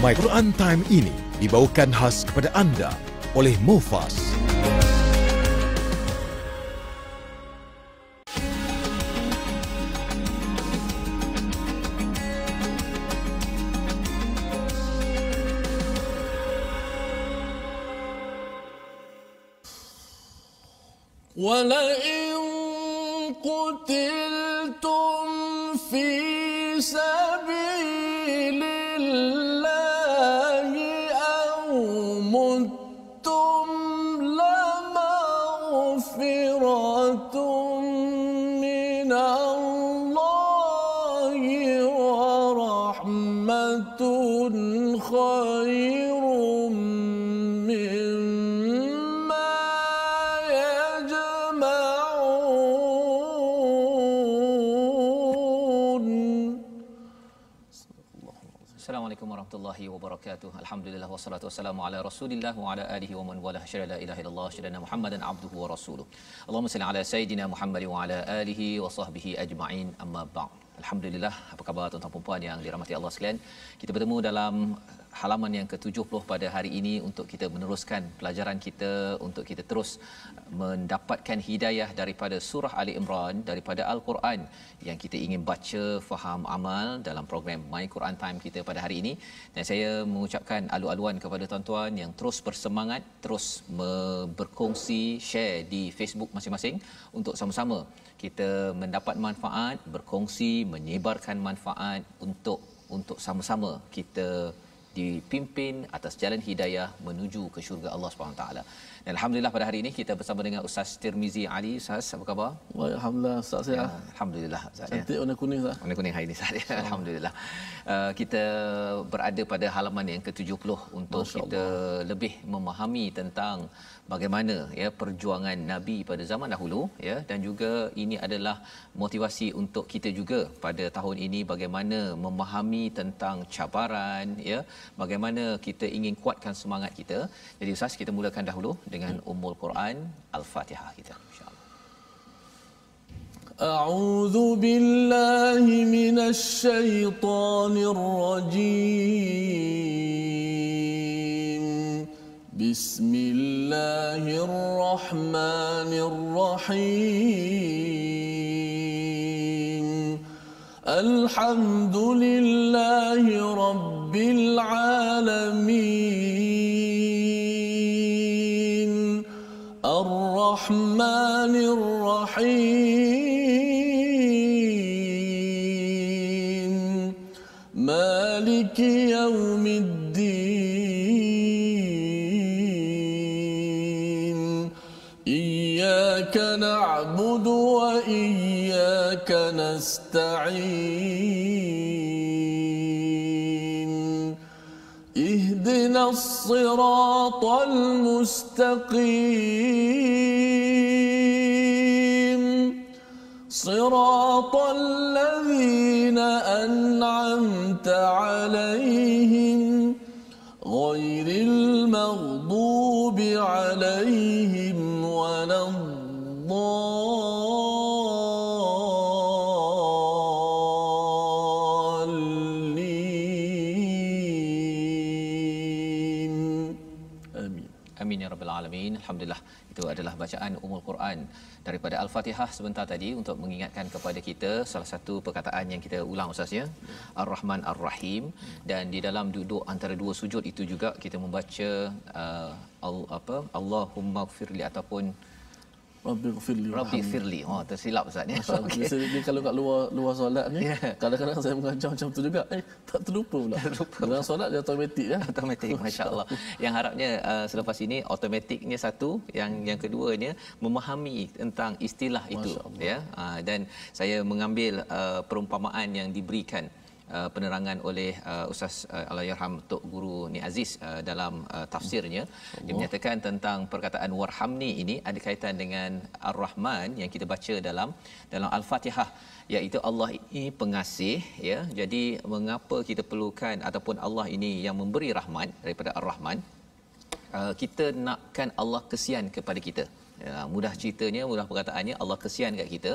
My Quran Time ini dibawakan khas kepada anda oleh Mufas. ولئن قتلتم في سبيل الله أو متم لمغفرة من الله ورحمة خير Assalamualaikum warahmatullahi wabarakatuh. Alhamdulillah wassalatu wassalamu ala Rasulillah wa ala alihi wa man walah. Syada la ilaha illallah, syada Muhammadan abduhu wa rasuluh. Allahumma salli ala sayidina Muhammad wa ala alihi wa sahbihi ajma'in. Amma ba'd. Alhamdulillah, apa khabar tuan-tuan dan puan yang dirahmati Allah sekalian? Kita bertemu dalam halaman yang ke-70 pada hari ini untuk kita meneruskan pelajaran kita, untuk kita terus mendapatkan hidayah daripada surah Ali Imran, daripada Al-Quran yang kita ingin baca, faham, amal dalam program My Quran Time kita pada hari ini. Dan saya mengucapkan alu-aluan kepada tuan-tuan yang terus bersemangat, terus berkongsi, share di Facebook masing-masing untuk sama-sama kita mendapat manfaat, berkongsi, menyebarkan manfaat untuk sama-sama kita dipimpin atas jalan hidayah menuju ke syurga Allah Subhanahu taala. Dan alhamdulillah pada hari ini kita bersama dengan Ustaz Tirmizi Ali. Ustaz, apa khabar? Alhamdulillah, Ustaz saya. Alhamdulillah Ustaz. Cantik warna kuning Ustaz. Warna kuning hari ini Ustaz. Alhamdulillah. Kita berada pada halaman yang ke-70 untuk kita lebih memahami tentang bagaimana ya perjuangan Nabi pada zaman dahulu ya, dan juga ini adalah motivasi untuk kita juga pada tahun ini bagaimana memahami tentang cabaran ya, bagaimana kita ingin kuatkan semangat kita. Jadi Ustaz, kita mulakan dahulu dengan Ummul Quran Al-Fatihah kita insya-Allah. أعوذ بالله من الشيطان الرجيم بسم الله الرحمن الرحيم الحمد لله رب العالمين الرحمن الرحيم مالك يوم الدين إياك نعبد وإياك نستعين اهدنا الصراط المستقيم صراط الذين أنعمت عليهم غير المغضوب عليهم ولا الضالين آمين. Amin ya rabbal alamin. Alhamdulillah, itu adalah bacaan Ummul Quran daripada Al-Fatihah sebentar tadi untuk mengingatkan kepada kita salah satu perkataan yang kita ulang Ustaz ya, Ar-Rahman Ar-Rahim. Dan di dalam duduk antara dua sujud itu juga kita membaca Allahumma ighfirli ataupun Rabbi firli. Oh, tersilap Ustaz ya. Okay. Dia kalau kat luar solat ni, kadang-kadang saya mengajar macam tu juga. Tak terlupa pula. Dalam solat dia automatik ya. Automatik, masya-Allah. Yang harapnya selepas ini automatiknya satu, yang keduanya memahami tentang istilah itu ya. Dan saya mengambil perumpamaan yang diberikan penerangan oleh Ustaz Allahyarham Tok Guru Ni Aziz dalam tafsirnya. Dia menyatakan tentang perkataan warhamni ini ada kaitan dengan Ar-Rahman yang kita baca dalam Al-Fatihah, iaitu Allah ini pengasih ya. Jadi mengapa kita perlukan ataupun Allah ini yang memberi rahmat daripada Ar-Rahman? Kita nakkan Allah kesian kepada kita Mudah ceritanya, mudah perkataannya, Allah kesian kat kita.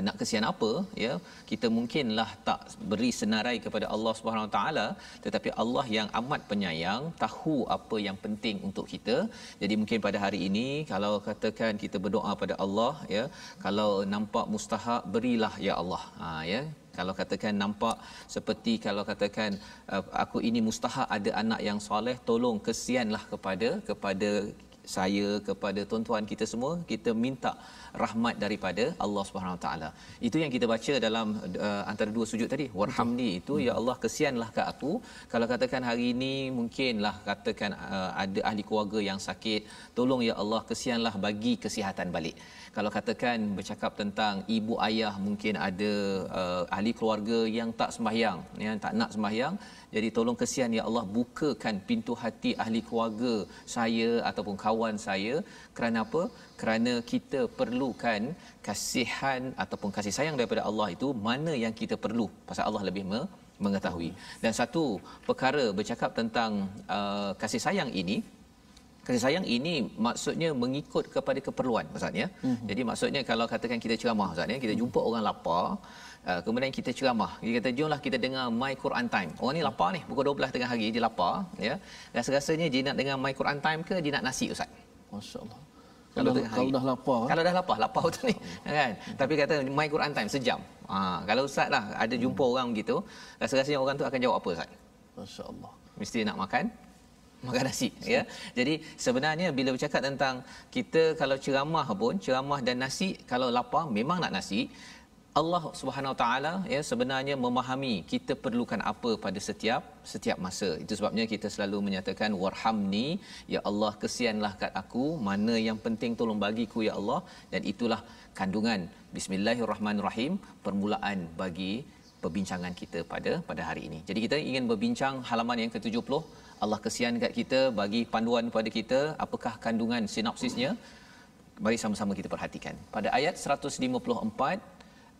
Nak kesian apa, ya, kita mungkinlah tak beri senarai kepada Allah Subhanahu Wa Taala, tetapi Allah yang amat penyayang tahu apa yang penting untuk kita. Jadi mungkin pada hari ini kalau katakan kita berdoa pada Allah, ya, kalau nampak mustahak, berilah ya Allah, ya. Kalau katakan nampak seperti kalau katakan aku ini mustahak ada anak yang soleh, tolong kesianlah kepada saya, kepada tuan-tuan kita semua, kita minta rahmat daripada Allah Subhanahu Wa Taala. Itu yang kita baca dalam antara dua sujud tadi, warhamni itu, ya Allah kesianlah ke aku. Kalau katakan hari ini mungkinlah katakan ada ahli keluarga yang sakit, tolong ya Allah kesianlah bagi kesihatan balik. Kalau katakan bercakap tentang ibu ayah, mungkin ada ahli keluarga yang tak sembahyang, yang tak nak sembahyang, jadi tolong kesian ya Allah, bukakan pintu hati ahli keluarga saya ataupun kawan saya. Kerana apa? Kerana kita perlukan kasihan ataupun kasih sayang daripada Allah itu, mana yang kita perlu, pasal Allah lebih mengetahui. Dan satu perkara bercakap tentang kasih sayang ini, kasih sayang ini maksudnya mengikut kepada keperluan, maksudnya. Jadi maksudnya kalau katakan kita ceramah, maksudnya kita jumpa orang lapar, kemudian kita ceramah, kita kata jomlah kita dengar My Quran Time. Orang ni lapar ni, pukul 12 tengah hari dia lapar, ya. Rasa-rasanya dia nak dengar My Quran Time ke dia nak nasi, ustaz? Masya-Allah. Kalau dah lapar, kalau dah lapar betul ni, kan. Tapi kata My Quran Time sejam. Kalau ustaz lah ada jumpa orang begitu, rasa-rasanya orang tu akan jawab apa, ustaz? Masya-Allah. Mesti nak makan nasi, ya. Jadi sebenarnya bila bercakap tentang kita kalau ceramah pun, ceramah dan nasi, kalau lapar memang nak nasi. Allah Subhanahu Wa Taala, ya, sebenarnya memahami kita perlukan apa pada setiap masa. Itu sebabnya kita selalu menyatakan warhamni, ya Allah kesianlah kat aku, mana yang penting tolong bagiku ya Allah. Dan itulah kandungan Bismillahirrahmanirrahim, permulaan bagi perbincangan kita pada hari ini. Jadi kita ingin berbincang halaman yang ke-70. Allah kesian kat kita, bagi panduan kepada kita, apakah kandungan sinopsisnya? Mari sama-sama kita perhatikan. Pada ayat 154,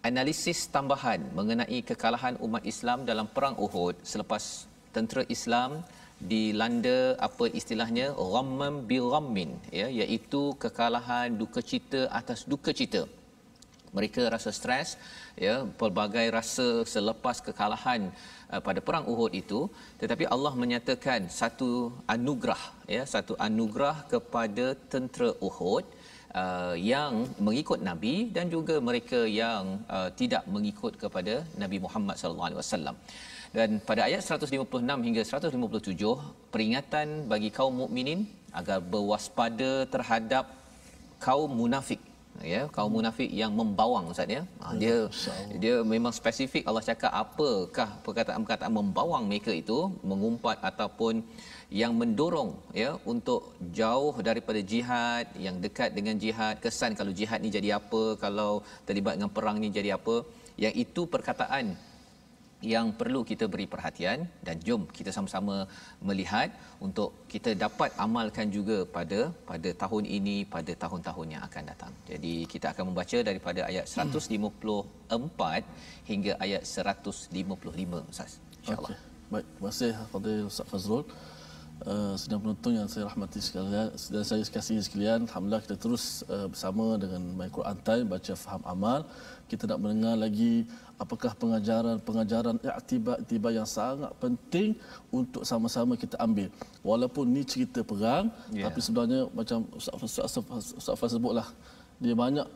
analisis tambahan mengenai kekalahan umat Islam dalam perang Uhud selepas tentera Islam dilanda apa istilahnya ghammam bi ghammin, ya, iaitu kekalahan, duka cita atas duka cita. Mereka rasa stres, ya, pelbagai rasa selepas kekalahan pada perang Uhud itu, tetapi Allah menyatakan satu anugerah, ya, satu anugerah kepada tentera Uhud yang mengikut Nabi dan juga mereka yang tidak mengikut kepada Nabi Muhammad sallallahu alaihi wasallam. Dan pada ayat 156 hingga 157, peringatan bagi kaum mukminin agar berwaspada terhadap kaum munafik, ya, kaum munafik yang membawang, ustaz, ya. Dia memang spesifik Allah cakap apakah perkataan-perkataan membawang mereka itu, mengumpat ataupun yang mendorong, ya, untuk jauh daripada jihad, yang dekat dengan jihad. Kesan kalau jihad ni jadi apa, kalau terlibat dengan perang ni jadi apa. Yang itu perkataan yang perlu kita beri perhatian, dan jom kita sama-sama melihat untuk kita dapat amalkan juga pada tahun ini, pada tahun-tahun yang akan datang. Jadi kita akan membaca daripada ayat 154 hingga ayat 155, ustaz, insya-Allah. Baik, terima kasih kepada Ustaz Fazrul. Sedang penonton yang saya rahmati sekalian dan saya kasihi sekalian, alhamdulillah kita terus bersama dengan My Quran Time, baca faham amal. Kita nak mendengar lagi apakah pengajaran iktibar yang sangat penting untuk sama-sama kita ambil. Walaupun ni cerita perang, tapi sebenarnya macam Ustaz Faz sebutlah, dia banyak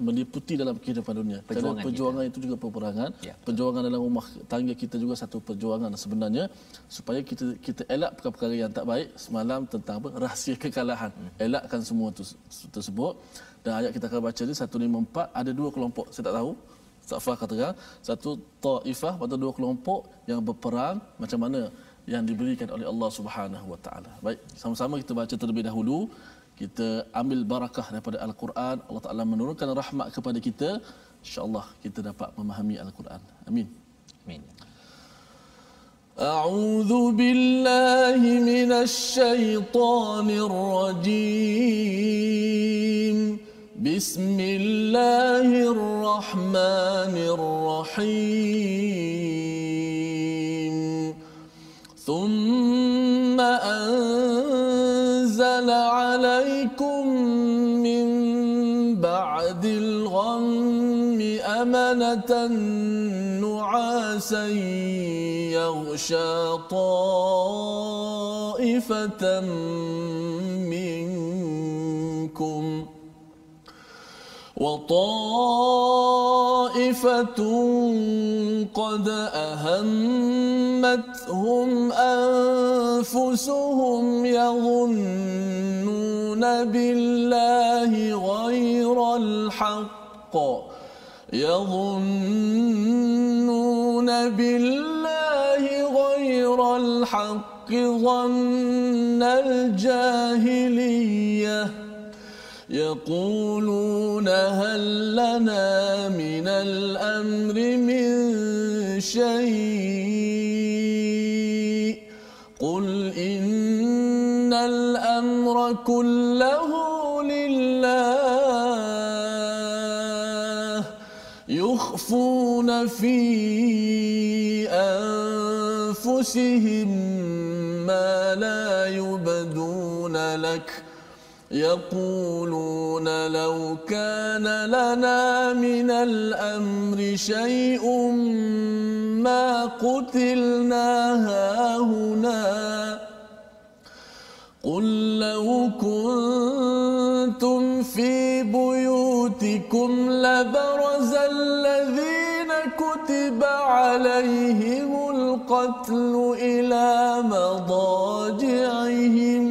meliputi dalam kehidupan dunia. Perjuangan itu juga peperangan. Perjuangan dalam rumah tangga kita juga satu perjuangan sebenarnya, supaya kita elak perkara-perkara yang tak baik. Semalam tentang apa? Rahsia kekalahan. Elakkan semua tersebut. Dan ayat kita akan baca ni 154, ada dua kelompok. Saya tak tahu, Ustaz Fah katakan satu taifah, atau dua kelompok yang berperang macam mana yang diberikan oleh Allah Subhanahu Wa Taala. Baik, sama-sama kita baca terlebih dahulu. Kita ambil barakah daripada Al-Quran. Allah Ta'ala menurunkan rahmat kepada kita. InsyaAllah kita dapat memahami Al-Quran. Amin. Amin. A'udzu billahi minasy syaithanir rajim. Bismillahirrahmanirrahim. Thumma anzala عليكم من أمنة نعاسا يغشى طائفة منكم وطائفة قد أهمتهم أنفسهم يظنون بالله غير الحق ظن الجاهلية يقولون هل لنا من الأمر من شيء قل إن الأمر كله لله يخفون في أنفسهم ما لا يبدون لك يقولون لو كان لنا من الأمر شيء ما قتلنا هاهنا قل لو كنتم في بيوتكم لبرز الذين كتب عليهم القتل إلى مضاجعهم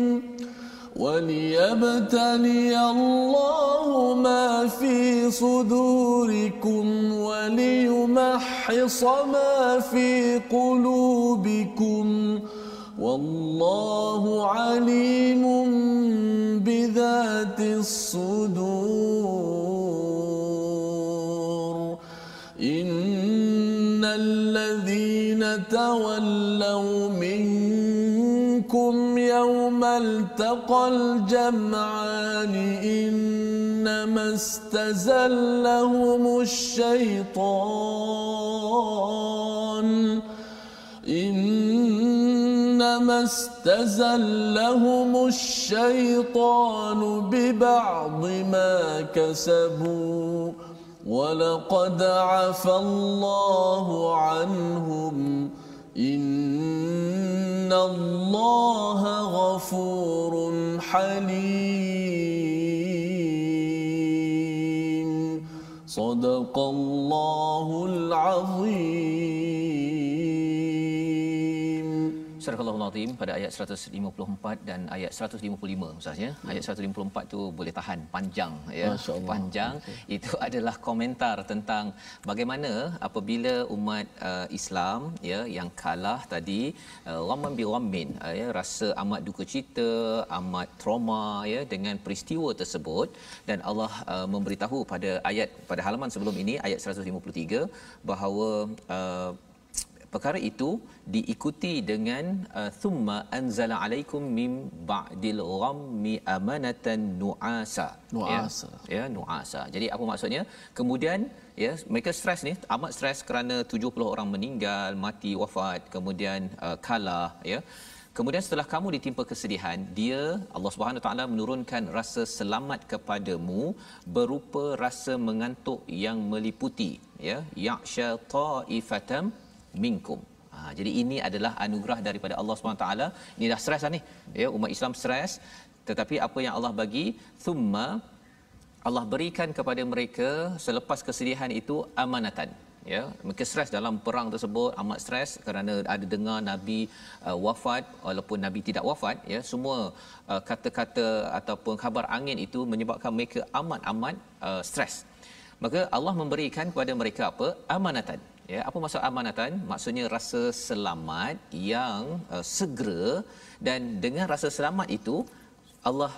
وليبتلي الله ما في صدوركم وليمحص ما في قلوبكم والله عليم بذات الصدور إن الذين تولوا منكم يوم التقى الجمعان إنما استزلهم الشيطان ببعض ما كسبوا ولقد عفى الله عنهم إن الله غفور حليم صدق الله العظيم. Surah Al-Azim pada ayat 154 dan ayat 155 Ustaz ya. Ayat 154 tu boleh tahan panjang ya. Panjang itu adalah komentar tentang bagaimana apabila umat Islam ya yang kalah tadi ghamman bi ghammin ya, rasa amat duka cita, amat trauma ya dengan peristiwa tersebut, dan Allah memberitahu pada ayat pada halaman sebelum ini ayat 153 bahawa perkara itu diikuti dengan thumma anzala alaikum mim ba'dil ghammi amanatan nu'asa. Ya, nu'asa. Jadi apa maksudnya? Kemudian ya mereka stres ni, amat stres kerana 70 orang meninggal, mati, wafat, kemudian kalah ya. Kemudian setelah kamu ditimpa kesedihan, dia Allah Subhanahu taala menurunkan rasa selamat kepadamu berupa rasa mengantuk yang meliputi ya, yaksha ta'ifatam minkum. Jadi ini adalah anugerah daripada Allah SWT. Ini dah stres dah ni ya, umat Islam stres, tetapi apa yang Allah bagi, thumma Allah berikan kepada mereka selepas kesedihan itu amanatan ya. Mereka stres dalam perang tersebut, amat stres kerana ada dengar Nabi wafat walaupun Nabi tidak wafat ya. Semua kata-kata ataupun khabar angin itu menyebabkan mereka amat stres. Maka Allah memberikan kepada mereka apa? Amanatan. Ya, apa maksud amanatan? Maksudnya rasa selamat yang segera, dan dengan rasa selamat itu Allah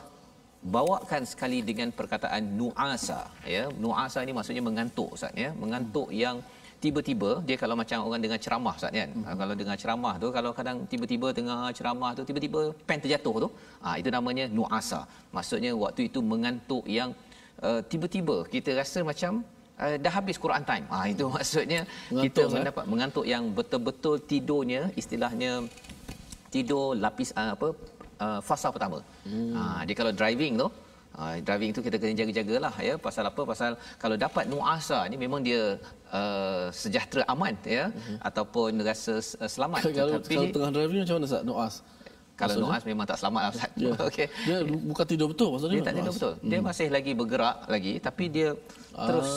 bawakan sekali dengan perkataan nu'asa ya. Nu'asa ni maksudnya mengantuk Ustaz ya. Mengantuk yang tiba-tiba, dia kalau macam orang dengar ceramah Ustaz kan. Kalau dengar ceramah tu, kalau kadang tiba-tiba dengar ceramah tu tiba-tiba pen terjatuh tu, itu namanya nu'asa. Maksudnya waktu itu mengantuk yang tiba-tiba kita rasa macam dah habis Quran time. Itu maksudnya mengantuk, kita mendapat mengantuk yang betul-betul tidurnya, istilahnya tidur lapis fasa pertama. Dia kalau driving tu Driving tu kita kena jaga-jagalah ya. Pasal apa? Pasal kalau dapat nuasa ni memang dia sejahtera, aman ya, ataupun rasa selamat. Kalau tengah driving macam mana Ustaz? Nuas. Kalau nuas memang tak selamat lah Ustaz. Yeah. Okey. Dia bukan tidur betul maksudnya. Dia tak tidur betul. Dia masih lagi bergerak lagi, tapi dia terus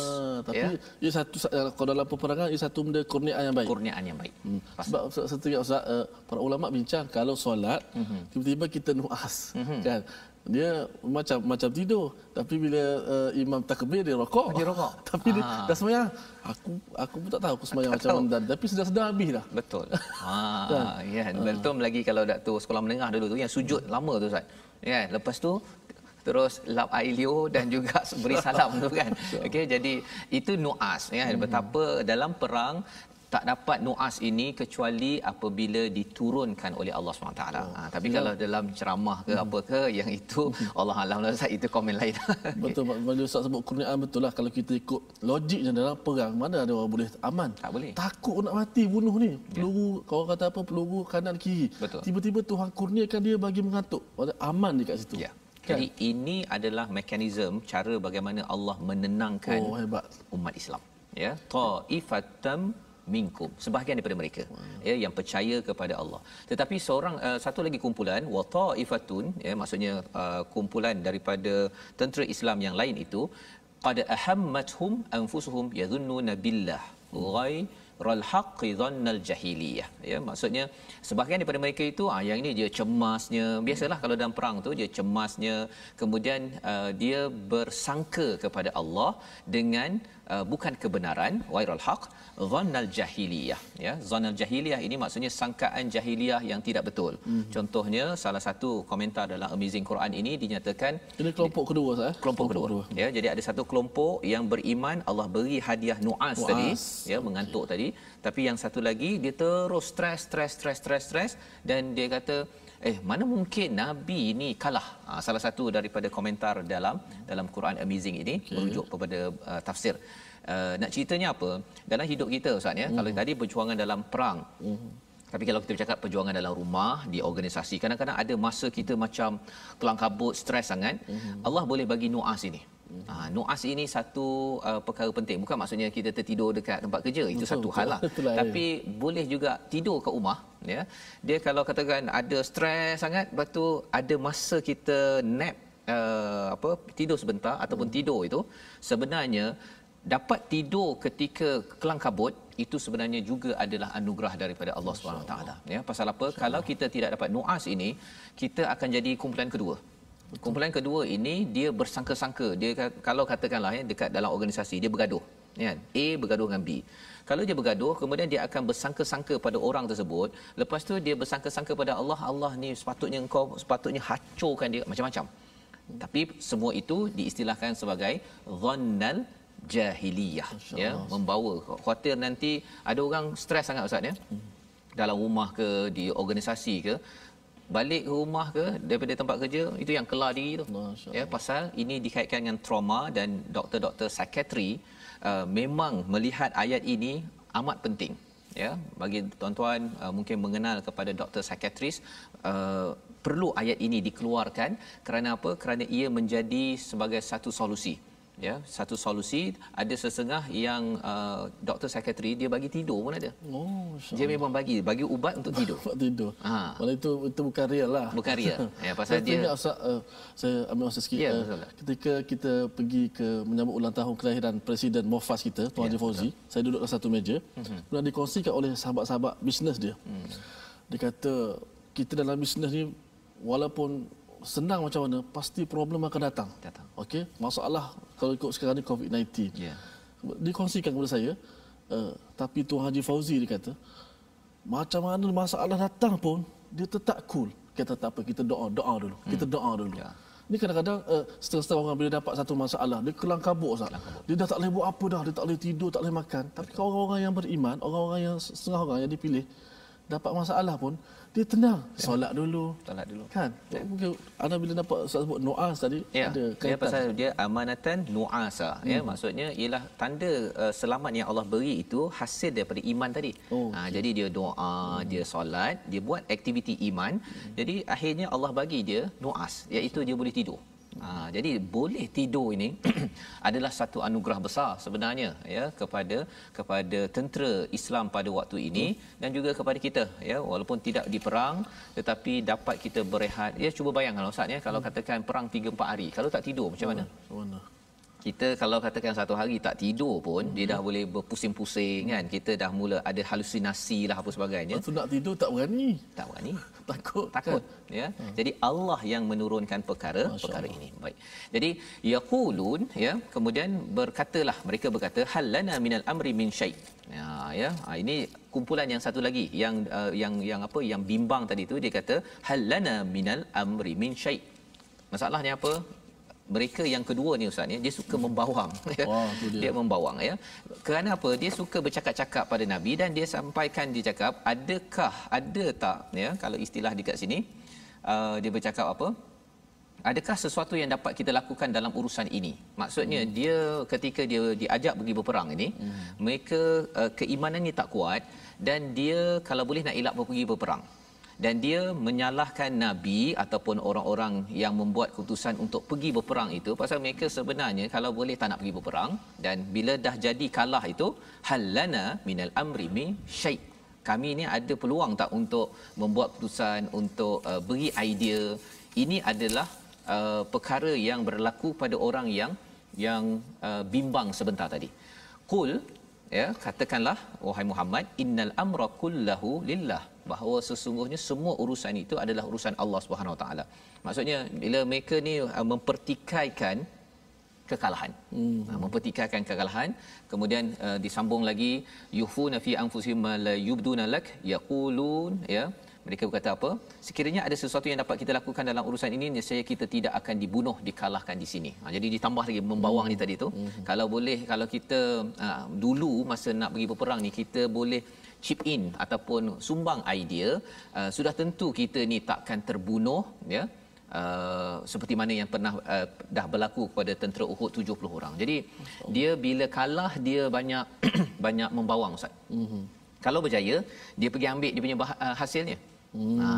tapi ia satu, kalau dalam peperangan ia satu benda kurniaan yang baik. Kurniaan yang baik. Sebab setiap Ustaz, para ulama bincang kalau solat tiba-tiba kita nuas kan. Dia macam tidur, tapi bila imam takbir dia rokok. Tapi dia dah sembahyang. Aku pun tak tahu aku sembahyang macam mana, tapi sedar-sedar habis dah. Betul. Ya, belum lagi kalau Datuk sekolah menengah dulu tu yang sujud lama tu Ustaz. Ya, lepas tu terus lap air liur dan juga beri salam tu kan. Okey, jadi itu nuas ya. Betapa dalam perang tak dapat nuas ini kecuali apabila diturunkan oleh Allah SWT. Tapi kalau dalam ceramah ke apa ke yang itu Allah alam Ustaz, itu komen lain. Betul, bila Ustaz sebut kurniaan betul lah. Kalau kita ikut logiknya dalam perang, mana ada orang boleh aman? Tak boleh. Takut nak mati bunuh ni. Peluru, kalau kata apa, peluru kanan kiri. Betul. Tiba-tiba Tuhan kurniakan dia bagi mengantuk. Aman dekat situ. Ya. Jadi ini adalah mekanisme cara bagaimana Allah menenangkan umat Islam. Ya, ta'ifatam minkum, sebahagian daripada mereka ya yang percaya kepada Allah. Tetapi satu lagi kumpulan wa ta'ifatun ya, maksudnya kumpulan daripada tentera Islam yang lain itu qad ahammathum anfusuhum yadhunnuna billah ghairal haqqi dhannal jahiliyah ya, maksudnya sebahagian daripada mereka itu yang ini dia cemasnya, biasalah kalau dalam perang tu dia cemasnya, kemudian dia bersangka kepada Allah dengan bukan kebenaran, ghairal haqq dhannal jahiliyah ya. Dhannal jahiliyah ini maksudnya sangkaan jahiliyah yang tidak betul. Contohnya salah satu komentar dalam Amazing Quran ini dinyatakan ini kelompok kedua kelompok kedua ya. Jadi ada satu kelompok yang beriman, Allah beri hadiah nuas tadi ya, mengantuk tadi, tapi yang satu lagi dia terus stres dan dia kata mana mungkin Nabi ini kalah. Salah satu daripada komentar dalam Quran Amazing ini merujuk kepada tafsir. Nak ceritanya apa? Dalam hidup kita Ustaz ya, kalau tadi perjuangan dalam perang. Tapi kalau kita bercakap perjuangan dalam rumah, di organisasi, kadang-kadang ada masa kita macam kelang kabut, stres sangat. Allah boleh bagi nuas ini. Nuas ini satu perkara penting. Bukan maksudnya kita tertidur dekat tempat kerja, itu satu hal lah. Tapi boleh juga tidur kat rumah ya. Dia kalau katakan ada stres sangat, lepas tu ada masa kita nap, tidur sebentar ataupun tidur itu sebenarnya dapat tidur ketika kelang kabut, itu sebenarnya juga adalah anugerah daripada Allah SWT ya. Pasal apa? Kalau kita tidak dapat nuas ini, kita akan jadi kumpulan kedua. Kumpulan kedua ini dia bersangka-sangka. Dia kalau katakanlah dekat dalam organisasi dia bergaduh kan. A bergaduh dengan B. Kalau dia bergaduh, kemudian dia akan bersangka-sangka pada orang tersebut. Lepas tu dia bersangka-sangka pada Allah, Allah ni sepatutnya hancurkan dia macam-macam. Tapi semua itu diistilahkan sebagai dhannal jahiliyah ya, membawa khawatir nanti ada orang stres sangat Ustaz ya. Dalam rumah ke, di organisasi ke, balik ke rumah ke, daripada tempat kerja, itu yang kelar diri tu ya. Pasal ini dikaitkan dengan trauma, dan doktor-doktor psikiatri memang melihat ayat ini amat penting ya. Bagi tuan-tuan mungkin mengenal kepada doktor psikiatris, perlu ayat ini dikeluarkan. Kerana apa? Kerana ia menjadi sebagai satu solusi ya, satu solusi. Ada sesengah yang doktor psikiatri dia bagi tidur pun ada. Dia memang bagi ubat untuk tidur. Walau itu bukan real lah. Bukan real. Ya, pasal dia saya ambil masa sikit. Ketika kita pergi ke menyambut ulang tahun kelahiran Presiden Mofas kita, Tuan Haji Fauzi, saya duduk dalam satu meja. Kemudian dikongsikan oleh sahabat-sahabat bisnes dia. Dia kata kita dalam bisnes ni walaupun senang macam mana, pasti problem akan datang. Okey, masalah kalau ikut sekarang ni COVID-19. Dikongsikan kepada saya, tapi Tuan Haji Fauzi dia kata, macam mana masalah datang pun dia tetap cool. Kita tak apa, kita doa dulu. Kita doa dulu. Ni kadang-kadang setengah-setengah orang bila dapat satu masalah, dia kelang kabut Ustaz. Dia dah tak boleh buat apa dah, dia tak boleh tidur, tak boleh makan. Tapi kalau orang-orang yang beriman, orang-orang yang setengah orang yang dipilih dapat masalah pun dia tenang, solat dulu kan. Mungkin anda bila dapat sebut nuas tadi ada kaitan. Ya, pasal dia amanatan nuasa ya, maksudnya ialah tanda selamat yang Allah beri itu hasil daripada iman tadi. Jadi dia doa, dia solat, dia buat aktiviti iman. Jadi akhirnya Allah bagi dia nuas, iaitu dia boleh tidur. Jadi boleh tidur ini adalah satu anugerah besar sebenarnya ya kepada tentera Islam pada waktu ini dan juga kepada kita ya, walaupun tidak diperang tetapi dapat kita berehat. Ya, cuba bayangkan Ustaz ya, kalau katakan perang 3-4 hari, kalau tak tidur macam mana? Kita kalau katakan satu hari tak tidur pun dia dah boleh berpusing-pusing kan, kita dah mula ada halusinasi lah apa sebagainya. Lepas tu nak tidur tak berani, takut kan? Ya. Jadi Allah yang menurunkan perkara ini. Baik. Jadi yaqulun ya, kemudian mereka berkata hal lana minal amri min syai'. Ya, ini kumpulan yang satu lagi yang bimbang tadi tu, dia kata hal lana minal amri min syai'. Masalahnya apa? Mereka yang kedua ni Ustaz ni, dia suka membawang. Dia membawang ya. Kerana apa? Dia suka bercakap-cakap pada Nabi dan dia sampaikan, dia cakap ada tak ya, kalau istilah dekat sini dia bercakap apa? Adakah sesuatu yang dapat kita lakukan dalam urusan ini? Maksudnya dia ketika dia diajak pergi berperang ini, mereka keimanannya tak kuat dan dia kalau boleh nak elak pergi berperang. Dan dia menyalahkan Nabi ataupun orang-orang yang membuat keputusan untuk pergi berperang itu, pasal mereka sebenarnya kalau boleh tak nak pergi berperang, dan bila dah jadi kalah itu halana minal amri min syai'. Kami ni ada peluang tak untuk membuat keputusan, untuk beri idea. Ini adalah perkara yang berlaku pada orang yang bimbang sebentar tadi. Qul ya, katakanlah wahai Muhammad, innal amra kullahu lillah, bahawa sesungguhnya semua urusan itu adalah urusan Allah Subhanahu Wa Taala. Maksudnya bila mereka ni mempertikaikan kekalahan, mempertikaikan kekalahan, kemudian disambung lagi yuhuna fi anfusihim ma la yubduna lak yaqulun ya, mereka berkata apa? Sekiranya ada sesuatu yang dapat kita lakukan dalam urusan ini, nescaya kita tidak akan dibunuh, dikalahkan di sini. Jadi ditambah lagi membawang ni tadi tu. Kalau boleh, kalau kita dulu masa nak pergi berperang ni, kita boleh chip in ataupun sumbang idea, sudah tentu kita ni takkan terbunuh ya. Seperti mana yang pernah dah berlaku kepada tentera Uhud 70 orang. Jadi dia bila kalah dia banyak banyak membawang Ustaz. Kalau berjaya dia pergi ambil dia punya hasilnya.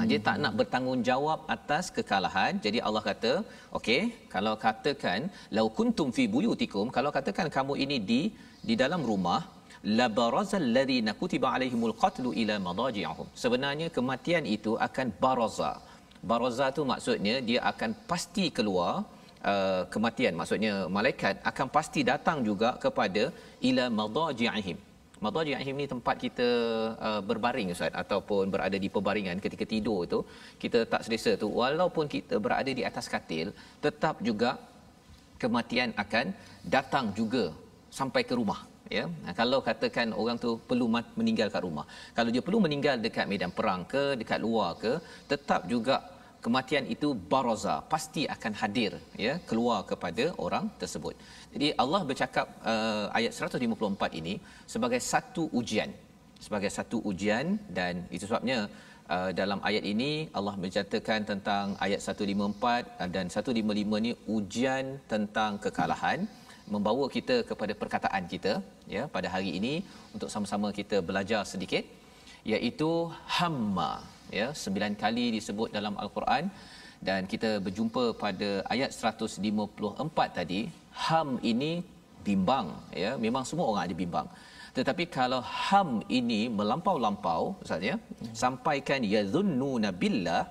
Dia tak nak bertanggungjawab atas kekalahan. Jadi Allah kata, okey, kalau katakan lau kuntum fi buyutikum, kalau katakan kamu ini di dalam rumah, la barazal ladina kutiba alaihimul qatlu ila madaji'ahum. Sebenarnya kematian itu akan baraza. Baraza tu maksudnya dia akan pasti keluar, kematian maksudnya malaikat akan pasti datang juga kepada ila madaji'ihim. Madaji'ihim ni tempat kita berbaring Ustaz, ataupun berada di pebaringan ketika tidur itu, kita tak selesa tu, walaupun kita berada di atas katil, tetap juga kematian akan datang juga sampai ke rumah ya. Kalau katakan orang tu perlu meninggal kat rumah, kalau dia perlu meninggal dekat medan perang ke, dekat luar ke, tetap juga kematian itu baraza, pasti akan hadir ya, keluar kepada orang tersebut. Jadi Allah bercakap ayat 154 ini sebagai satu ujian, dan itu sebabnya dalam ayat ini Allah menceritakan tentang ayat 154 dan 155 ni ujian tentang kekalahan, membawa kita kepada perkataan kita ya pada hari ini untuk sama-sama kita belajar sedikit, iaitu hamma ya, 9 kali disebut dalam al-Quran, dan kita berjumpa pada ayat 154 tadi. Ham ini bimbang ya, memang semua orang ada bimbang, tetapi kalau ham ini melampau-lampau Ustaz ya, sampaikan yadhunnuna billah,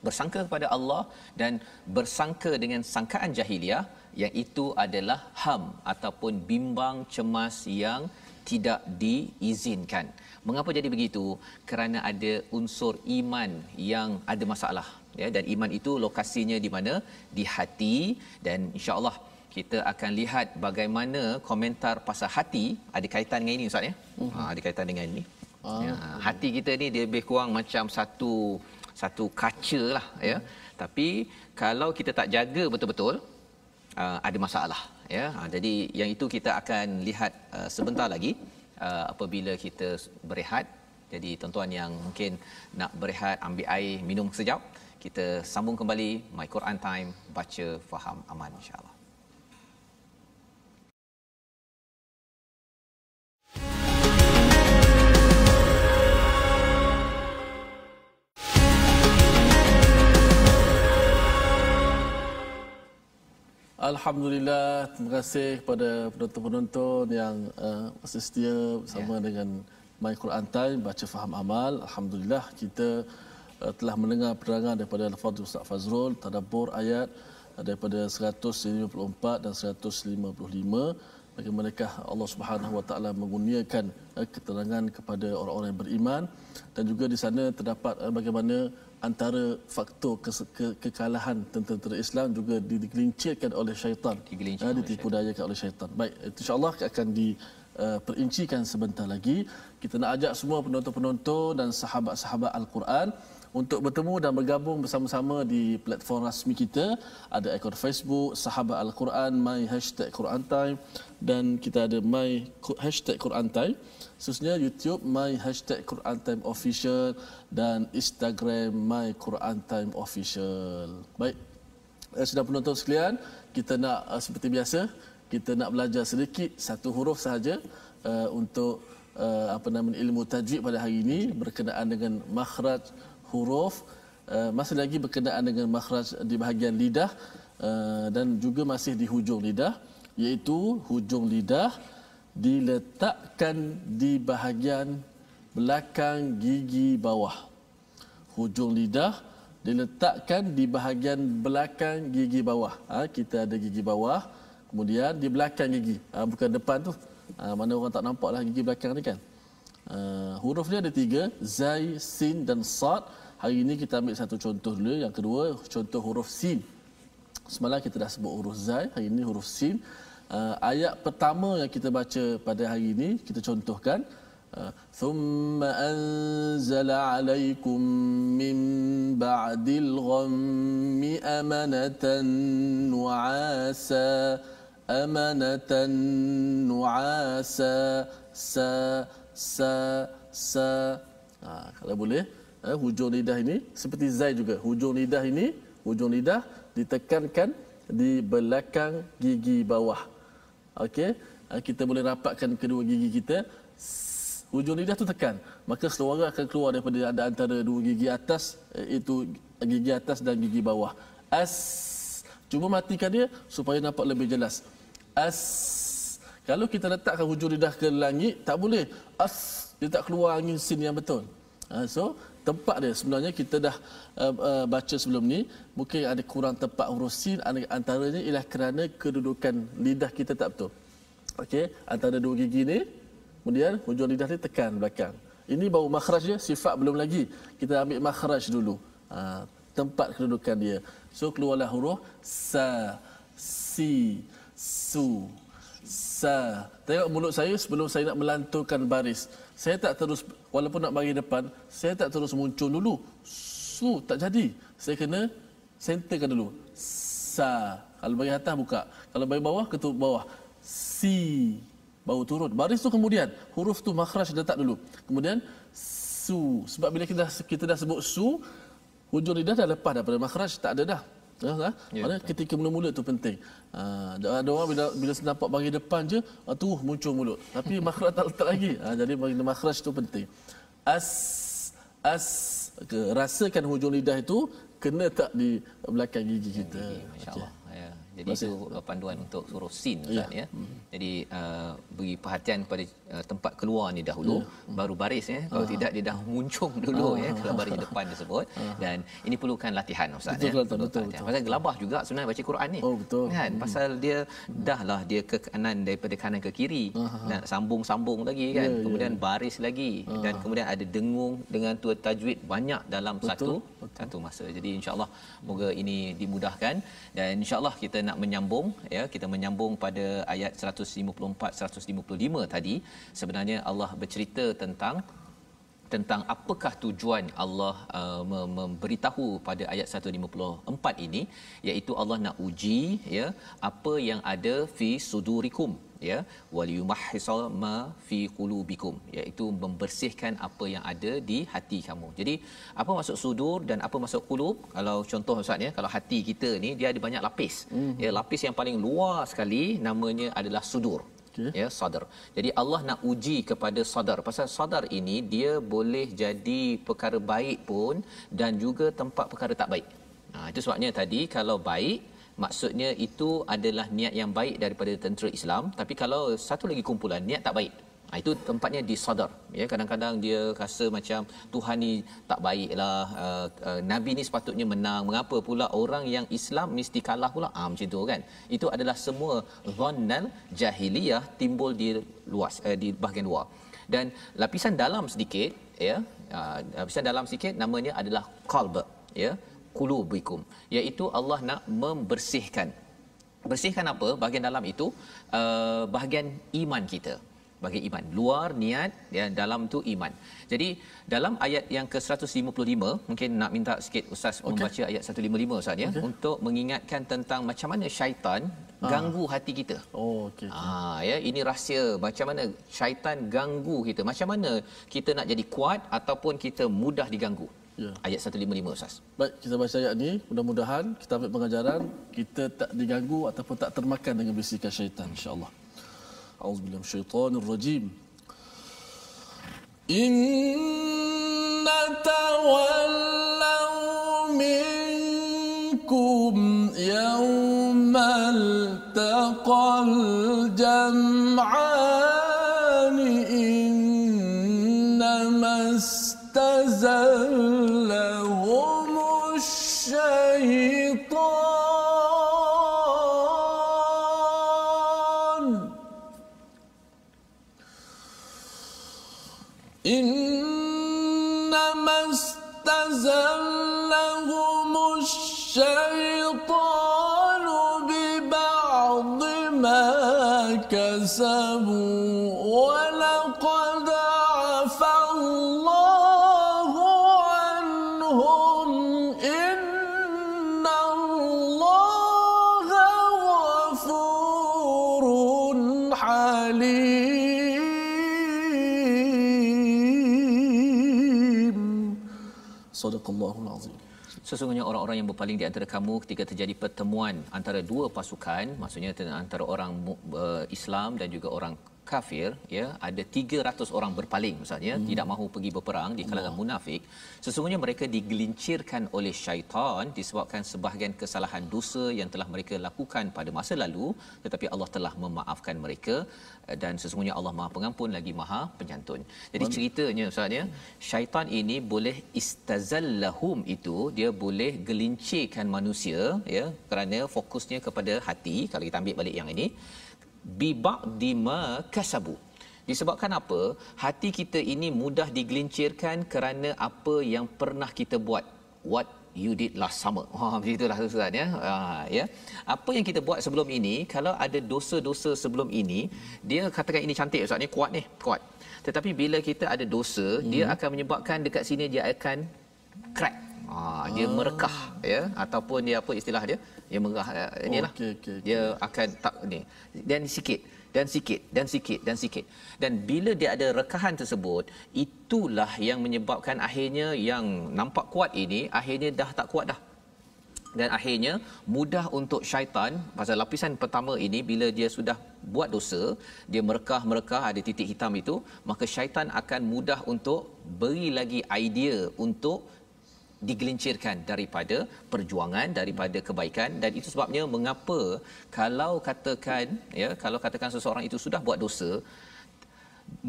bersangka kepada Allah dan bersangka dengan sangkaan jahiliah, yang itu adalah ham ataupun bimbang cemas yang tidak diizinkan. Mengapa jadi begitu? Kerana ada unsur iman yang ada masalah ya, dan iman itu lokasinya di mana? Di hati. Dan insya-Allah kita akan lihat bagaimana komentar pasal hati ada kaitan dengan ini Ustaz ya. Ada kaitan dengan ini. Ya, hati kita ni dia lebih kurang macam satu kaca lah ya. Tapi kalau kita tak jaga betul-betul, ada masalah ya. Jadi yang itu kita akan lihat sebentar lagi apabila kita berehat. Jadi tuan-tuan yang mungkin nak berehat, ambil air, minum sekejap, kita sambung kembali My Quran Time, baca faham aman insya-Allah. Alhamdulillah, terima kasih kepada penonton-penonton yang masih setia bersama dengan My Quran Time, baca faham amal. Alhamdulillah, kita telah mendengar penerangan daripada Al-Fadhil Ustaz Fazrul, tadabbur ayat daripada 154 dan 155. Bagaimanakah Allah Subhanahu Wa Taala mengurniakan keterangan kepada orang-orang yang beriman, dan juga di sana terdapat bagaimana antara faktor kekalahan tentera Islam juga digelincirkan oleh syaitan, ditipu dayakan oleh syaitan. Baik, insya-Allah akan diperincikan sebentar lagi. Kita nak ajak semua penonton-penonton dan sahabat-sahabat Al-Quran untuk bertemu dan bergabung bersama-sama di platform rasmi kita. Ada akaun Facebook Sahabat Al-Quran, My #Quran Time, dan kita ada My #Quran Time. Khususnya YouTube My #Quran Time Official dan Instagram My Quran Time Official. Baik, sudah penonton sekalian, kita nak seperti biasa, kita nak belajar sedikit satu huruf sahaja untuk ilmu tajwid pada hari ini berkenaan dengan makhraj huruf, masih lagi berkenaan dengan makhraj di bahagian lidah dan juga masih di hujung lidah, iaitu hujung lidah diletakkan di bahagian belakang gigi bawah. Hujung lidah diletakkan di bahagian belakang gigi bawah. Kita ada gigi bawah, kemudian di belakang gigi, bukan depan tu. Mana orang tak nampak lah gigi belakang ni kan. Huruf dia ada 3, Zai, Sin dan Sad. Hari ini kita ambil satu contoh dulu. Yang kedua, contoh huruf Sin. Semalam kita dah sebut huruf Zai, hari ini huruf Sin. Ayat pertama yang kita baca pada hari ini, kita contohkan. Thumma anzala alaikum min ba'dil ghammi amanatan nu'asa. Amanatan nu'asa. Sa. Kalau boleh, hujung lidah ini seperti Zai juga. Hujung lidah ini, hujung lidah ditekankan di belakang gigi bawah. Okey, kita boleh rapatkan kedua gigi kita. Hujung lidah tu tekan, maka suara akan keluar daripada antara dua gigi atas, iaitu gigi atas dan gigi bawah. As. Cuma matikan dia supaya nampak lebih jelas. As. Kalau kita letakkan hujung lidah ke langit, tak boleh. As. Dia tak keluar angin sin yang betul. So, tempat dia sebenarnya kita dah baca sebelum ni, mungkin ada kurang tepat huruf sin, antaranya ialah kerana kedudukan lidah kita tak betul. Okey, antara dua gigi ni, kemudian hujung lidah ni tekan belakang. Ini baru makhraj dia, sifat belum lagi. Kita ambil makhraj dulu. Tempat kedudukan dia. So keluarlah huruf sa, si, su, sa. Tengok mulut saya sebelum saya nak melanturkan baris. Saya tak terus, walaupun nak bagi depan, saya tak terus muncul dulu. Su, tak jadi. Saya kena centerkan dulu. Sa. Kalau bagi atas, buka. Kalau bagi bawah, ketuk bawah. Si. Baru turun. Baris tu kemudian. Huruf tu makhraj letak dulu. Kemudian, su. Sebab bila kita dah sebut su, hujung lidah dah lepas daripada makhraj. Tak ada dah. Mana ketika mula-mula tu penting. Ada orang bila nampak bagi depan je, tu muncul mulut. Tapi makhraj tak letak lagi. Jadi bagi makhraj tu penting. As. Rasakan hujung lidah itu kena tak di belakang gigi kita. Masya-Allah. Jadi itu panduan untuk huruf sin, Ustaz, ya. Jadi beri perhatian kepada tempat keluar ni dahulu, baru baris, ya. Kalau tidak dia dah muncung dulu, ya, kalau baris depan tersebut. Dan ini perlukan latihan, Ustaz, betul, ya. betul. Pasal gelabah juga sebenarnya baca Quran ni. Betul. Kan? Pasal dia dahlah dia ke kanan, daripada kanan ke kiri. Nak sambung-sambung lagi kan. Kemudian baris lagi, dan kemudian ada dengung dengan tajwid banyak dalam satu masa. Jadi insya-Allah moga ini dimudahkan, dan insya-Allah kita nak menyambung, ya, kita menyambung pada ayat 154 155 tadi. Sebenarnya Allah bercerita tentang apakah tujuan Allah memberitahu pada ayat 154 ini, iaitu Allah nak uji, ya, apa yang ada fi sudurikum, ya, waliyumahhisa ma fi qulubikum, iaitu membersihkan apa yang ada di hati kamu. Jadi apa maksud sudur dan apa maksud qulub? Kalau contoh, Ustaz, ya, kalau hati kita ni dia ada banyak lapis. Ya, lapis yang paling luar sekali namanya adalah sudur. Ya, sadar. Jadi Allah nak uji kepada sadar. Pasal sadar ini dia boleh jadi perkara baik pun dan juga tempat perkara tak baik. Itu sebabnya tadi kalau baik, maksudnya itu adalah niat yang baik daripada tentera Islam, tapi kalau satu lagi kumpulan niat tak baik, itu tempatnya di sadar, ya. Kadang-kadang dia rasa macam Tuhan ni tak baiklah, nabi ni sepatutnya menang, mengapa pula orang yang Islam mesti kalah pula, macam tu kan. Itu adalah semua dhannal jahiliyah timbul di luas, di bahagian luar. Dan lapisan dalam sedikit, ya, lapisan dalam sikit namanya adalah qalb, ya, qulubikum, iaitu Allah nak membersihkan. Bersihkan apa? Bahagian dalam itu bahagian iman kita. Bahagian iman. Luar niat, ya, dalam tu iman. Jadi dalam ayat yang ke-155, mungkin nak minta sikit Ustaz membaca ayat 155 Ustaz, ya, untuk mengingatkan tentang macam mana syaitan ganggu hati kita. Ya, ini rahsia macam mana syaitan ganggu kita. Macam mana kita nak jadi kuat ataupun kita mudah diganggu. Ya. Ayat 155 Ustaz. Baik, kita baca ayat ni, mudah-mudahan kita ambil pengajaran, kita tak diganggu ataupun tak termakan dengan bisikan syaitan, insya-Allah. A'udzubillahi minasyaitonir rajim. Inna tawallaw minkum yawmal taqal jam'an innama istazallahumush syaitan innama istazallahumush syaitanu biba'di ma kasabu wa laqad afa Allahu anhum inna Allaha ghafurun halim. Sadaqallahul azim. Sesungguhnya orang-orang yang berpaling di antara kamu ketika terjadi pertemuan antara dua pasukan, maksudnya antara orang Islam dan juga orang kafir, ya, ada 300 orang berpaling misalnya, tidak mahu pergi berperang di kalangan munafik. Sesungguhnya mereka digelincirkan oleh syaitan disebabkan sebahagian kesalahan dosa yang telah mereka lakukan pada masa lalu, tetapi Allah telah memaafkan mereka, dan sesungguhnya Allah Maha Pengampun lagi Maha Penyantun. Jadi ceritanya Ustaz, ya, syaitan ini boleh istazallahum, itu dia boleh gelincirkan manusia, ya, kerana fokusnya kepada hati. Kalau kita ambil balik yang ini, biba'di ma kasabu, disebabkan apa? Hati kita ini mudah digelincirkan kerana apa yang pernah kita buat, what you did last summer. Begitulah Ustaz, ya. Ya. Apa yang kita buat sebelum ini, kalau ada dosa-dosa sebelum ini, dia katakan ini cantik Ustaz, ni kuat, ni kuat. Tetapi bila kita ada dosa, dia akan menyebabkan dekat sini dia akan crack. Dia merekah, ya, ataupun dia apa istilah dia? Dia merah, inilah. Dia akan tak ni. Dan sikit dan sikit dan sikit dan sikit. Dan bila dia ada rekahan tersebut, itulah yang menyebabkan akhirnya yang nampak kuat ini akhirnya dah tak kuat dah. Dan akhirnya mudah untuk syaitan, pasal lapisan pertama ini bila dia sudah buat dosa, dia merekah ada titik hitam itu, maka syaitan akan mudah untuk beri lagi idea untuk digelincirkan daripada perjuangan, daripada kebaikan. Dan itu sebabnya mengapa kalau katakan seseorang itu sudah buat dosa,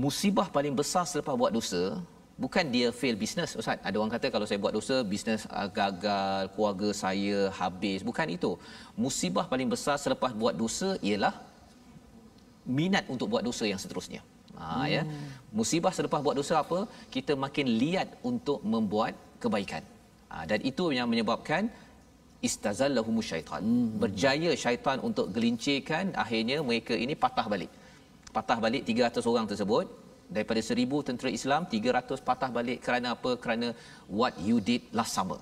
musibah paling besar selepas buat dosa bukan dia fail business Ustaz. Ada orang kata kalau saya buat dosa, bisnes gagal, keluarga saya habis. Bukan itu. Musibah paling besar selepas buat dosa ialah minat untuk buat dosa yang seterusnya. Ya. Musibah selepas buat dosa apa? Kita makin liat untuk membuat kebaikan. Dan itu yang menyebabkan istazallahumus syaitan. Berjaya syaitan untuk gelincirkan, akhirnya mereka ini patah balik 300 orang tersebut. Daripada 1000 tentera Islam, 300 patah balik kerana apa? Kerana what you did last summer.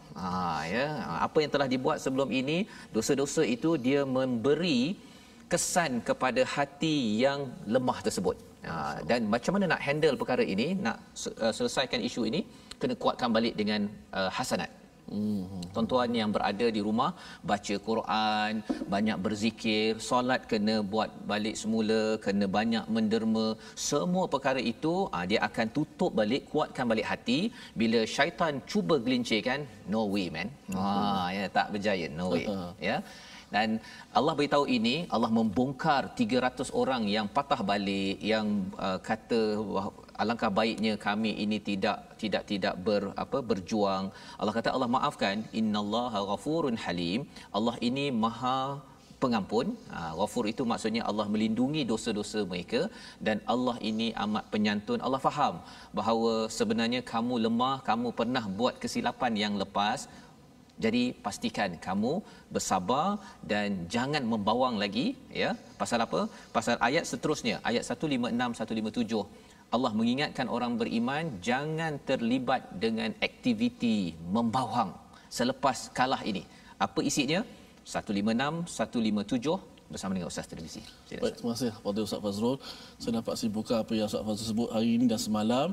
Ya, apa yang telah dibuat sebelum ini, dosa-dosa itu dia memberi kesan kepada hati yang lemah tersebut. Dan macam mana nak handle perkara ini, nak selesaikan isu ini, kena kuatkan balik dengan hasanat. Tuan-tuan yang berada di rumah, baca Quran, banyak berzikir, solat kena buat balik semula, kena banyak menderma. Semua perkara itu dia akan tutup balik, kuatkan balik hati. Bila syaitan cuba gelincirkan, no way man. Ya, tak berjaya, no way. Ya. Dan Allah beritahu ini, Allah membongkar 300 orang yang patah balik, yang kata alangkah baiknya kami ini tidak berjuang. Allah kata Allah maafkan, innallaha ghafurun halim. Allah ini Maha pengampun. Ghafur itu maksudnya Allah melindungi dosa-dosa mereka, dan Allah ini amat penyantun. Allah faham bahawa sebenarnya kamu lemah, kamu pernah buat kesilapan yang lepas. Jadi pastikan kamu bersabar dan jangan membawang lagi, ya. Pasal apa? Pasal ayat seterusnya, ayat 156 157. Allah mengingatkan orang beriman jangan terlibat dengan aktiviti membawang selepas kalah ini. Apa isinya? 156 157 bersama dengan Ustaz Tirmizi. Baik, terima kasih kepada Ustaz Fazrul. Saya dapat simpulkan apa yang Ustaz Fazrul sebut hari ini dan semalam.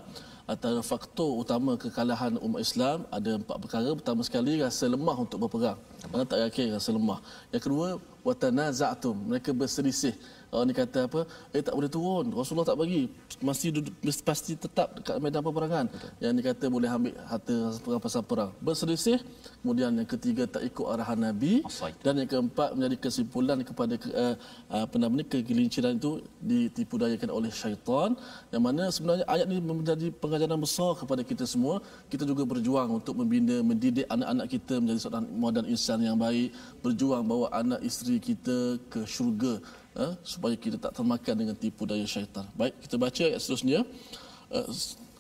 Antara faktor utama kekalahan umat Islam ada 4 perkara. Pertama sekali, rasa lemah untuk berperang. Orang tak yakin rasa lemah. Yang kedua, watanaza'tum, mereka berselisih. Orang ni kata apa? Tak boleh turun. Rasulullah tak bagi. Pasti tetap dekat medan peperangan. Betul. Yang ni kata boleh ambil harta perang pasal perang. Berselisih. Kemudian yang ketiga, tak ikut arahan Nabi. Dan yang keempat, menjadi kesimpulan kepada kegelinciran itu ditipu dayakan oleh syaitan. Yang mana sebenarnya ayat ini menjadi pengajaran besar kepada kita semua. Kita juga berjuang untuk membina, mendidik anak-anak kita menjadi seorang modern insan yang baik. Berjuang bawa anak isteri kita ke syurga. Supaya kita tak termakan dengan tipu daya syaitan. Baik, kita baca ayat seterusnya.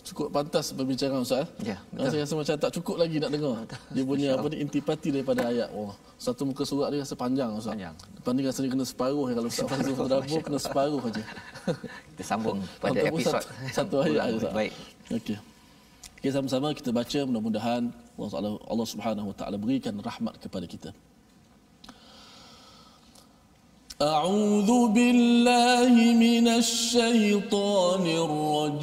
Cukup pantas perbincangan Ustaz. Ya, saya rasa macam tak cukup lagi nak dengar. Dia punya intipati daripada ayat. Satu muka surat dia rasa panjang Ustaz. Depan ni rasanya kena separuh. Kalau Ustaz Fazrul terdabur kena separuh saja. Kita sambung pada episod satu ayat Ustaz. Baik. Okey. Okay, sama-sama kita baca, mudah-mudahan Allah Subhanahu Wa Taala berikan rahmat kepada kita. أعوذ بالله من الشيطان الرجيم